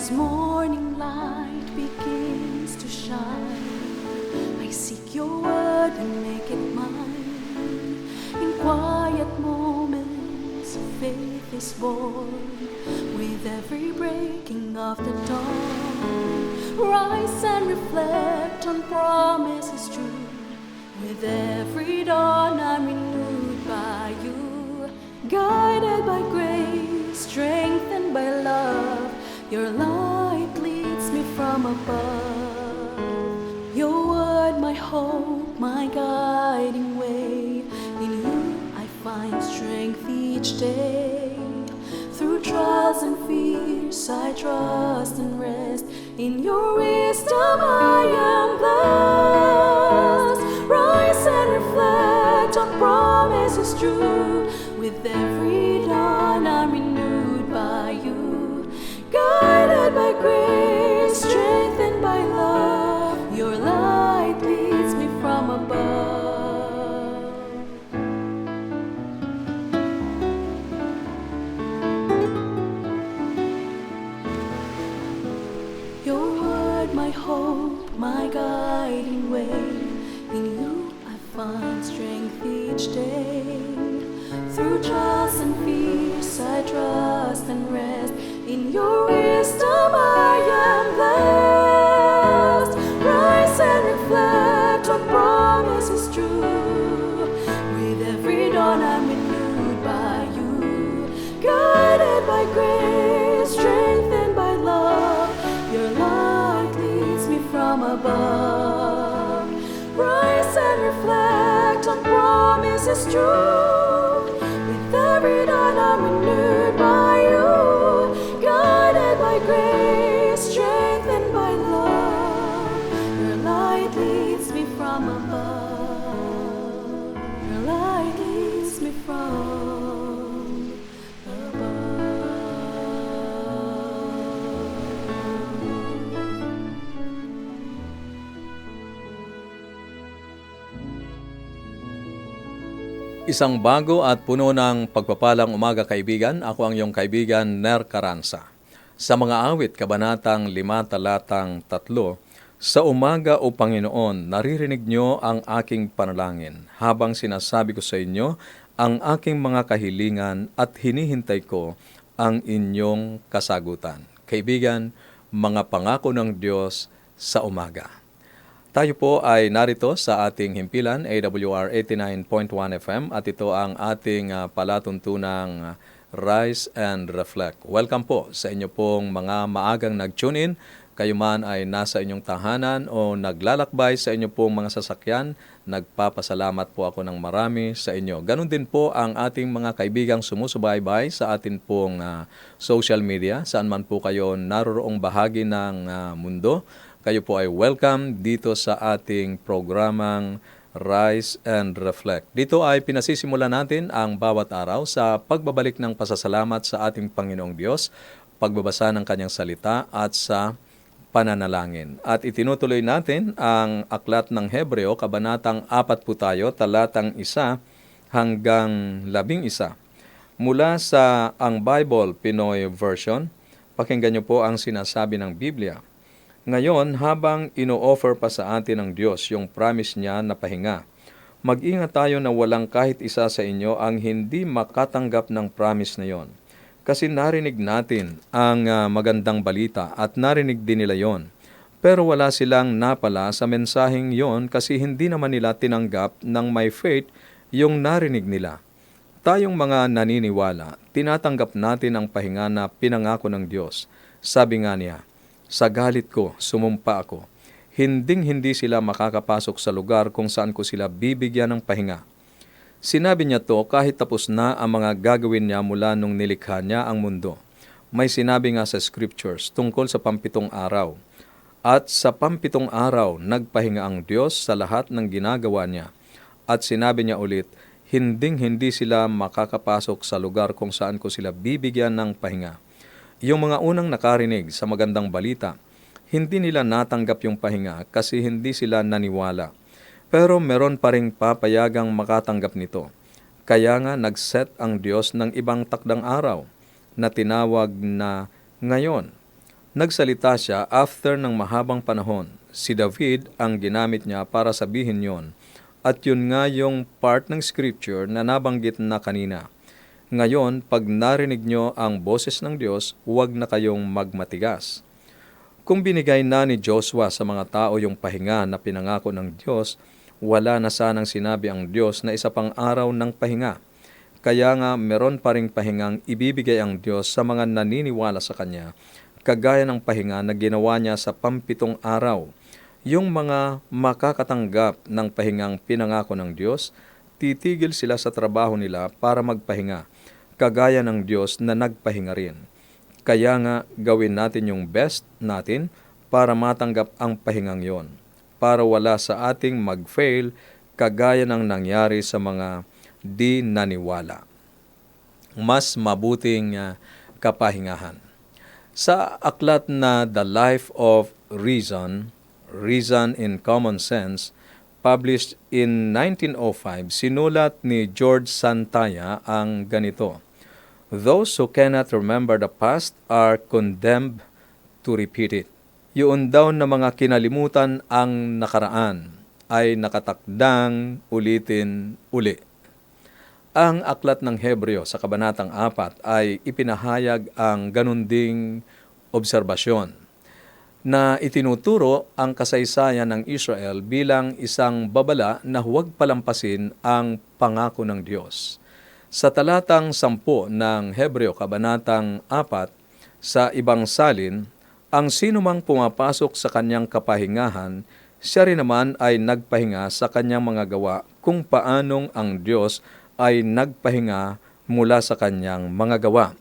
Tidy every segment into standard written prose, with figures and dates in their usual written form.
As morning light begins to shine, I seek your word and make it mine. In quiet moments, faith is born. With every breaking of the dawn, rise and reflect on promises true. With every dawn, I'm renewed by you. Guided by grace, strengthened by love, your light leads me from above. Your word, my hope, my guiding way. In you I find strength each day. Through trials and fears I trust and rest. In your wisdom I am blessed. Rise and reflect on promises true. With every dawn I'm renewed by you. Guided by grace, strengthened by love, your light leads me from above. Your word, my hope, my guiding way. In you I find strength each day. Through trials and fears I trust and rest. In your wisdom I am blessed. Rise and reflect on promises true. With every dawn I'm renewed by you. Guided by grace, strengthened by love, your light leads me from above. Rise and reflect on promises true. With every dawn I'm renewed by you. Guided by grace, strengthened by love, your light leads me from above. Your light leads me from above. Isang bago at puno ng pagpapalang umaga kaibigan, ako ang iyong kaibigan, Ner Caranza. Sa mga awit, kabanatang 5 talatang 3, sa umaga o Panginoon, naririnig niyo ang aking panalangin, habang sinasabi ko sa inyo ang aking mga kahilingan at hinihintay ko ang inyong kasagutan. Kaibigan, mga pangako ng Diyos sa umaga. Tayo po ay narito sa ating himpilan, AWR 89.1 FM, at ito ang ating palatuntunang Rise and Reflect. Welcome po sa inyo pong mga maagang nag-tune in. Kayo man ay nasa inyong tahanan o naglalakbay sa inyo pong mga sasakyan, nagpapasalamat po ako ng marami sa inyo. Ganon din po ang ating mga kaibigang sumusubaybay sa atin pong social media, saan man po kayo naroroong bahagi ng mundo. Kayo po ay welcome dito sa ating programang Rise and Reflect. Dito ay pinasisimula natin ang bawat araw sa pagbabalik ng pasasalamat sa ating Panginoong Diyos, pagbabasa ng Kanyang salita at sa pananalangin. At itinutuloy natin ang aklat ng Hebreo, kabanatang 4 po tayo, talatang 1 hanggang 11. Mula sa ang Bible Pinoy Version, pakinggan niyo po ang sinasabi ng Biblia. Ngayon, habang ino-offer pa sa atin ng Diyos yung promise niya na pahinga, mag-ingat tayo na walang kahit isa sa inyo ang hindi makatanggap ng promise na yon. Kasi narinig natin ang magandang balita at narinig din nila yon. Pero wala silang napala sa mensaheng yon kasi hindi naman nila tinanggap ng may faith yung narinig nila. Tayong mga naniniwala, tinatanggap natin ang pahinga na pinangako ng Diyos. Sabi nga niya, sa galit ko, sumumpa ako. Hinding-hindi sila makakapasok sa lugar kung saan ko sila bibigyan ng pahinga. Sinabi niya to kahit tapos na ang mga gagawin niya mula nung nilikha niya ang mundo. May sinabi nga sa scriptures tungkol sa pampitong araw. At sa pampitong araw, nagpahinga ang Diyos sa lahat ng ginagawa niya. At sinabi niya ulit, hinding-hindi sila makakapasok sa lugar kung saan ko sila bibigyan ng pahinga. Yung mga unang nakarinig sa magandang balita, hindi nila natanggap yung pahinga kasi hindi sila naniwala. Pero meron pa ring papayagang makatanggap nito. Kaya nga nag-set ang Diyos ng ibang takdang araw na tinawag na ngayon. Nagsalita siya after ng mahabang panahon. Si David ang ginamit niya para sabihin yon. At yun nga yung part ng scripture na nabanggit na kanina. Ngayon, pag narinig nyo ang boses ng Diyos, huwag na kayong magmatigas. Kung binigay na ni Joshua sa mga tao yung pahinga na pinangako ng Diyos, wala na sanang sinabi ang Diyos na isa pang araw ng pahinga. Kaya nga meron pa ring pahingang ibibigay ang Diyos sa mga naniniwala sa Kanya, kagaya ng pahinga na ginawa niya sa 7 araw. Yung mga makakatanggap ng pahingang pinangako ng Diyos, titigil sila sa trabaho nila para magpahinga, kagaya ng Diyos na nagpahinga rin. Kaya nga gawin natin yung best natin para matanggap ang pahingang yon, para wala sa ating mag-fail kagaya ng nangyari sa mga di naniwala. Mas mabuting kapahingahan. Sa aklat na The Life of Reason, Reason in Common Sense, published in 1905, sinulat ni George Santaya ang ganito: "Those who cannot remember the past are condemned to repeat it." Yun daw na mga kinalimutan ang nakaraan ay nakatakdang ulitin uli. Ang aklat ng Hebreo sa Kabanatang 4 ay ipinahayag ang ganun ding obserbasyon na itinuturo ang kasaysayan ng Israel bilang isang babala na huwag palampasin ang pangako ng Diyos. Sa talatang 10 ng Hebreo Kabanatang 4, sa ibang salin, ang sinumang pumapasok sa kanyang kapahingahan, siya rin naman ay nagpahinga sa kanyang mga gawa kung paanong ang Diyos ay nagpahinga mula sa kanyang mga gawa.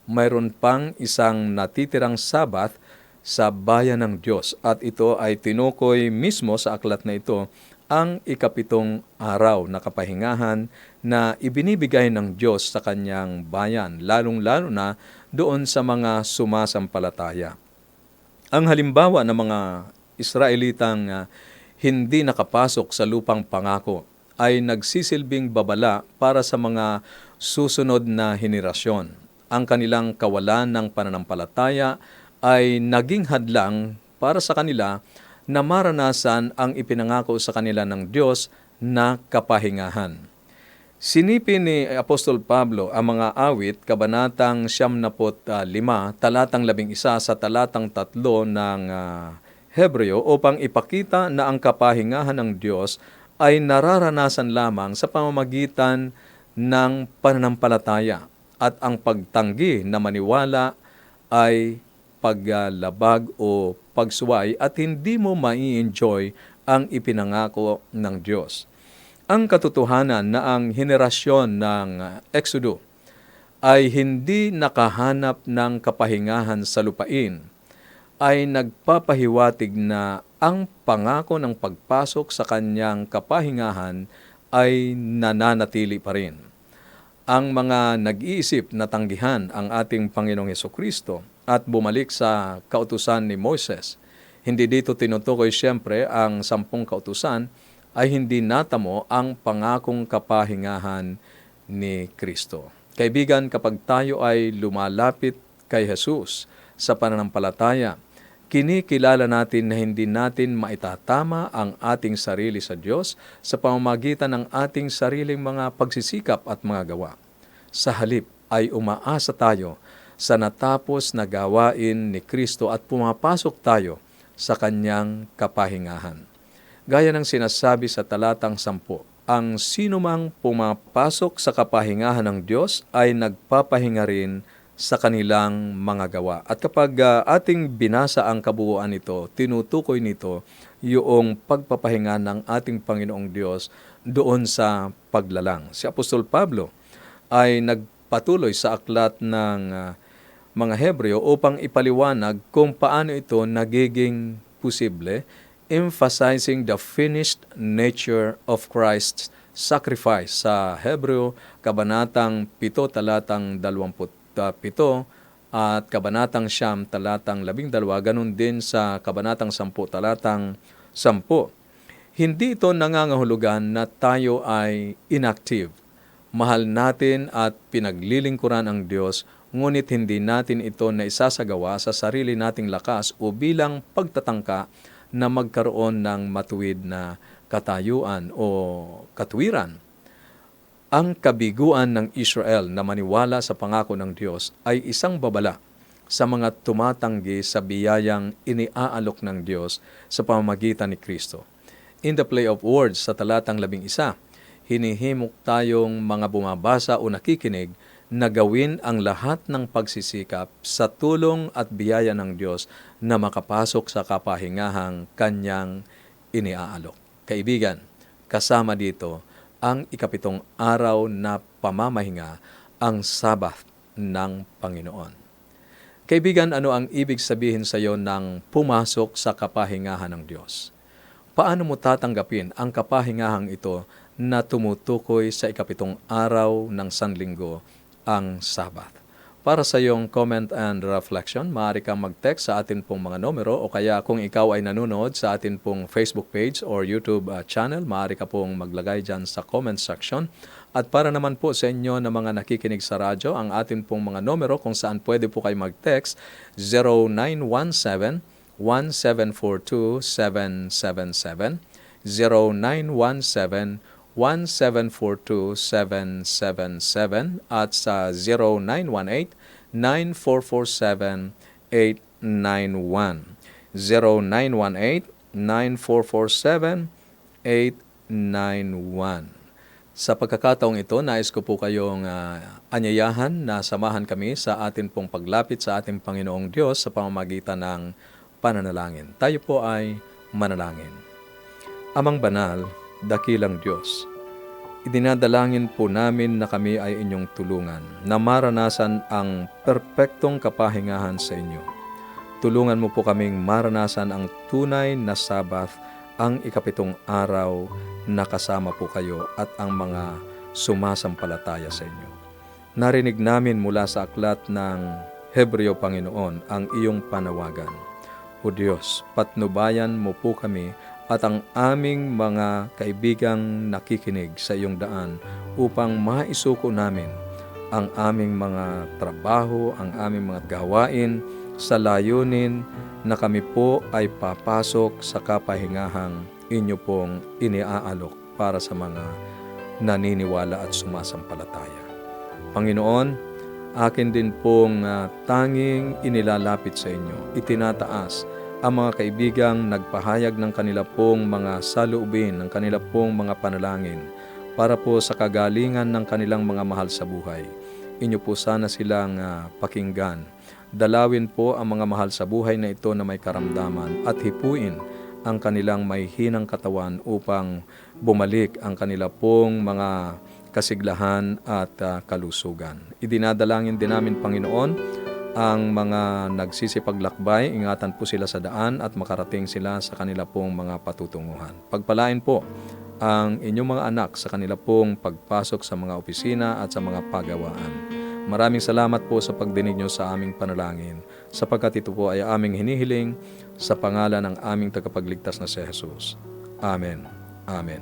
Mayroon pang isang natitirang Sabat sa bayan ng Diyos at ito ay tinukoy mismo sa aklat na ito ang 7 araw na kapahingahan na ibinibigay ng Diyos sa kanyang bayan, lalong-lalo na doon sa mga sumasampalataya. Ang halimbawa ng mga Israelitang hindi nakapasok sa lupang pangako ay nagsisilbing babala para sa mga susunod na henerasyon. Ang kanilang kawalan ng pananampalataya ay naging hadlang para sa kanila na maranasan ang ipinangako sa kanila ng Diyos na kapahingahan. Sinipin ni Apostol Pablo ang mga awit, Kabanatang 75, talatang 11 sa talatang 3 ng Hebreo upang ipakita na ang kapahingahan ng Diyos ay nararanasan lamang sa pamamagitan ng pananampalataya at ang pagtanggi na maniwala ay paglabag o pagsuway at hindi mo mai-enjoy ang ipinangako ng Diyos. Ang katotohanan na ang henerasyon ng Exodo ay hindi nakahanap ng kapahingahan sa lupain ay nagpapahiwatig na ang pangako ng pagpasok sa kanyang kapahingahan ay nananatili pa rin. Ang mga nag-iisip na tanggihan ang ating Panginoong Hesukristo at bumalik sa kautusan ni Moises, hindi dito tinutukoy siyempre ang 10 kautusan, ay hindi natamo ang pangakong kapahingahan ni Kristo. Kaibigan, kapag tayo ay lumalapit kay Jesus sa pananampalataya, kinikilala natin na hindi natin maitatama ang ating sarili sa Diyos sa pamamagitan ng ating sariling mga pagsisikap at mga gawa. Sa halip ay umaasa tayo sa natapos na gawain ni Kristo at pumapasok tayo sa kanyang kapahingahan. Gaya ng sinasabi sa talatang 10, ang sinumang pumapasok sa kapahingahan ng Diyos ay nagpapahinga rin sa kanilang mga gawa. At kapag ating binasa ang kabuuan nito, tinutukoy nito yung pagpapahinga ng ating Panginoong Diyos doon sa paglalang. Si Apostol Pablo ay nagpatuloy sa aklat ng mga Hebreo upang ipaliwanag kung paano ito nagiging posible, emphasizing the finished nature of Christ's sacrifice sa Hebreo, Kabanatang 7, talatang 27 at Kabanatang 9, talatang 12, ganun din sa Kabanatang 10, talatang 10. Hindi ito nangangahulugan na tayo ay inactive. Mahal natin at pinaglilingkuran ang Diyos, ngunit hindi natin ito na isasagawa sa sarili nating lakas o bilang pagtatangka na magkaroon ng matuwid na katayuan o katwiran. Ang kabiguan ng Israel na maniwala sa pangako ng Diyos ay isang babala sa mga tumatanggi sa biyayang iniaalok ng Diyos sa pamamagitan ni Kristo. In the play of words sa talatang 11, hinihimok tayong mga bumabasa o nakikinig na gawin ang lahat ng pagsisikap sa tulong at biyaya ng Diyos na makapasok sa kapahingahang Kanyang iniaalok. Kaibigan, kasama dito ang ikapitong araw na pamamahinga, ang Sabbath ng Panginoon. Kaibigan, ano ang ibig sabihin sa iyo ng pumasok sa kapahingahan ng Diyos? Paano mo tatanggapin ang kapahingahang ito na tumutukoy sa ikapitong araw ng sanlinggo, ang Sabbath? Para sa iyong comment and reflection, maaari kang mag-text sa atin pong mga numero o kaya kung ikaw ay nanonood sa atin pong Facebook page or YouTube channel, maaari ka pong maglagay dyan sa comment section. At para naman po sa inyo na mga nakikinig sa radyo, ang atin pong mga numero kung saan pwede po kayo mag-text 0917-1742-777, 0917-1742-777 at sa 0918-9447-891. 0918-9447-891. Sa pagkakataong ito, nais ko po kayong anyayahan na samahan kami sa atin pong paglapit sa ating Panginoong Diyos sa pamamagitan ng pananalangin. Tayo po ay manalangin. Amang banal, dakilang Diyos, idinadalangin po namin na kami ay inyong tulungan na maranasan ang perpektong kapahingahan sa inyo. Tulungan mo po kaming maranasan ang tunay na Sabbath, ang ikapitong araw na kasama po kayo at ang mga sumasampalataya sa inyo. Narinig namin mula sa aklat ng Hebreo, Panginoon, ang iyong panawagan. O Diyos, patnubayan mo po kami at ang aming mga kaibigang nakikinig sa iyong daan upang maisuko namin ang aming mga trabaho, ang aming mga gawain sa layunin na kami po ay papasok sa kapahingahang inyo pong iniaalok para sa mga naniniwala at sumasampalataya. Panginoon, akin din pong tanging inilalapit sa inyo, itinataas ang mga kaibigang nagpahayag ng kanila pong mga saloobin, ng kanila pong mga panalangin, para po sa kagalingan ng kanilang mga mahal sa buhay. Inyo po sana silang pakinggan. Dalawin po ang mga mahal sa buhay na ito na may karamdaman at hipuin ang kanilang may hinang katawan upang bumalik ang kanila pong mga kasiglahan at kalusugan. Idinadalangin din namin, Panginoon, ang mga nagsisipaglakbay, ingatan po sila sa daan at makarating sila sa kanila pong mga patutunguhan. Pagpalain po ang inyong mga anak sa kanila pong pagpasok sa mga opisina at sa mga pagawaan. Maraming salamat po sa pagdinig niyo sa aming panalangin, sapagkat ito po ay aming hinihiling sa pangalan ng aming tagapagligtas na si Jesus. Amen. Amen.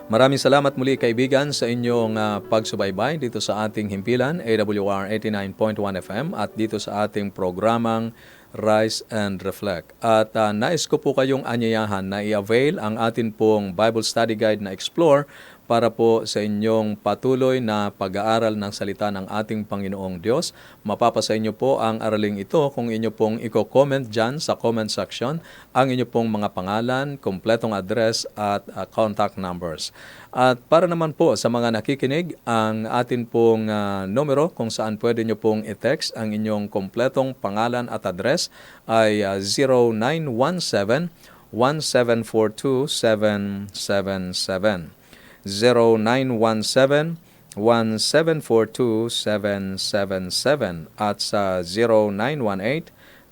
Maraming salamat muli, kaibigan, sa inyong pagsubaybay dito sa ating himpilan, AWR 89.1 FM, at dito sa ating programang Rise and Reflect. At nais ko po kayong anyayahan na i-avail ang atin pong Bible Study Guide na Explore para po sa inyong patuloy na pag-aaral ng salita ng ating Panginoong Diyos. Mapapasa inyo po ang araling ito kung inyo pong i-comment dyan sa comment section ang inyo pong mga pangalan, kompletong address at contact numbers. At para naman po sa mga nakikinig, ang atin pong numero kung saan pwede nyo pong i-text ang inyong kompletong pangalan at address ay 0917-1742-777. 0917-1742-777 at sa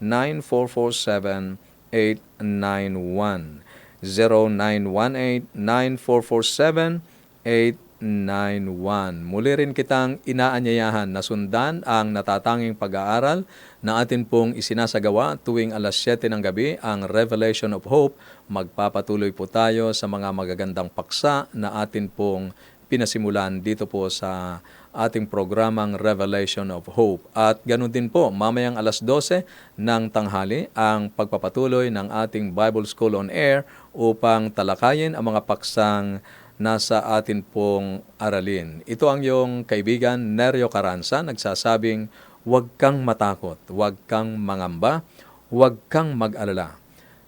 0918-9447-891. 0918-9447-891. Muli rin kitang inaanyayahan na sundan ang natatanging pag-aaral na atin pong isinasagawa tuwing alas 7 ng gabi, ang Revelation of Hope. Magpapatuloy po tayo sa mga magagandang paksa na atin pong pinasimulan dito po sa ating programang Revelation of Hope. At ganun din po, mamayang 12:00 ng tanghali ang pagpapatuloy ng ating Bible School on Air upang talakayin ang mga paksang nasa atin pong aralin. Ito ang iyong kaibigan Nerio Caranza, nagsasabing huwag kang matakot, huwag kang mangamba, huwag kang mag-alala.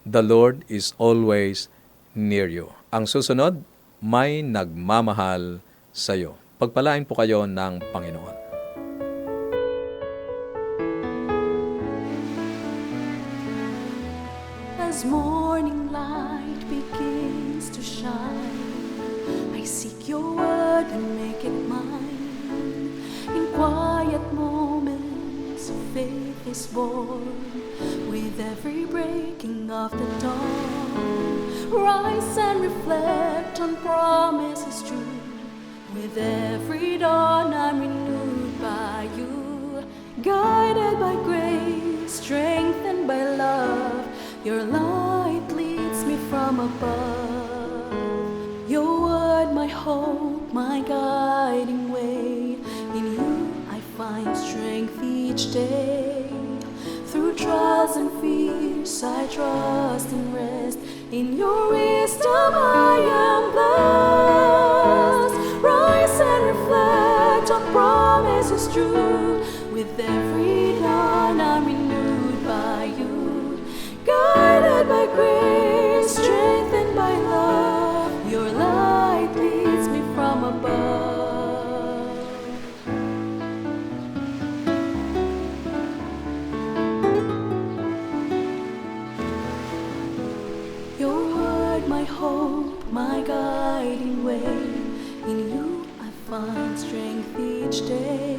The Lord is always near you. Ang susunod, may nagmamahal sa iyo. Pagpalain po kayo ng Panginoon. As morning light begins to shine, I seek your word and make it mine. In quiet moments, faith is born. With every breaking of the dawn, rise and reflect on promises true. With every dawn I'm renewed by you, guided by grace, strengthened by love. Your light leads me from above. Your word, my hope, my guiding way. In you I find strength each day. Through trials and fears I trust and rest. In your wisdom I am blessed. Rise and reflect on promises true. With every dawn I'm renewed by you, guided by grace, strengthened by love. Your light leads me from above. Your word, my hope, my guiding way. In you I find strength each day.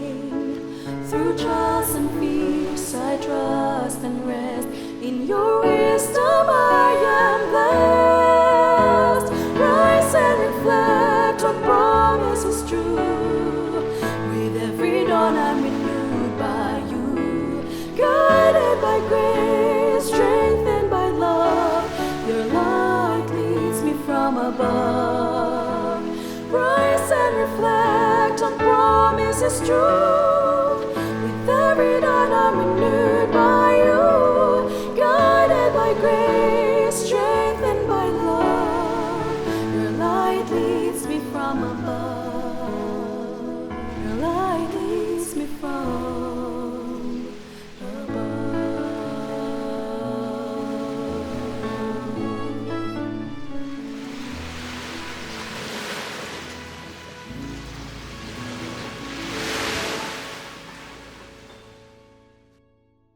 Through trials and fears I trust and rest. In your wisdom I am blessed. Rise and reflect on promises true. With every dawn I'm renewed by you, guided by grace, strengthened by love. Your light leads me from above. Rise and reflect on promises true.